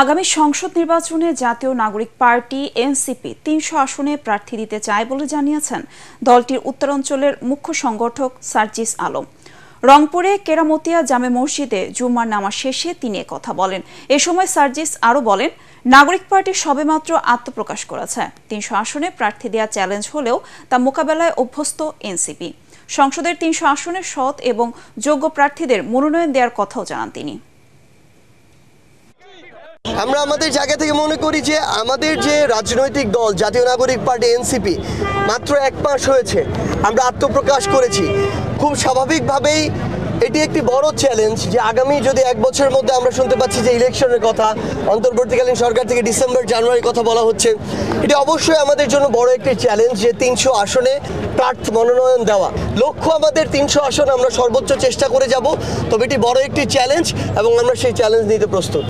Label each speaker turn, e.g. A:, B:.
A: আগামী সংসদ নির্বাচনে জাতীয় নাগরিক পার্টি এনসিপি ৩০০ আসনে প্রার্থী দিতে চায় বলে জানিয়েছেন দলটির উত্তরাঞ্চলের মুখ্য সংগঠক সার্জিস আলম। রংপুরে কেরামতিয়া জামে মসজিদে জুম্মার নামাজ শেষে তিনি কথা বলেন। এ সময় সার্জিস আরও বলেন, নাগরিক পার্টি সবেমাত্র আত্মপ্রকাশ করেছে। ৩০০ আসনে প্রার্থী দেওয়া চ্যালেঞ্জ হলেও তা মোকাবেলায় অভ্যস্ত এনসিপি। সংসদের ৩০০ আসনে সৎ এবং যোগ্য প্রার্থীদের মনোনয়ন দেওয়ার কথাও জানান তিনি।
B: আমরা আমাদের জায়গা থেকে মনে করি যে আমাদের যে রাজনৈতিক দল জাতীয় নাগরিক পার্টি এনসিপি মাত্র ১ মাস হয়েছে আমরা আত্মপ্রকাশ করেছি। খুব স্বাভাবিকভাবেই এটি একটি বড় চ্যালেঞ্জ যে আগামী যদি ১ বছরের মধ্যে আমরা শুনতে পাচ্ছি যে ইলেকশনের কথা, অন্তর্বর্তীকালীন সরকার থেকে ডিসেম্বর জানুয়ারির কথা বলা হচ্ছে, এটি অবশ্যই আমাদের জন্য বড় একটি চ্যালেঞ্জ যে ৩০০ আসনে প্রার্থী মনোনয়ন দেওয়া। লক্ষ্য আমাদের ৩০০ আসন আমরা সর্বোচ্চ চেষ্টা করে যাব, তবে এটি বড় একটি চ্যালেঞ্জ এবং আমরা সেই চ্যালেঞ্জ নিতে প্রস্তুত।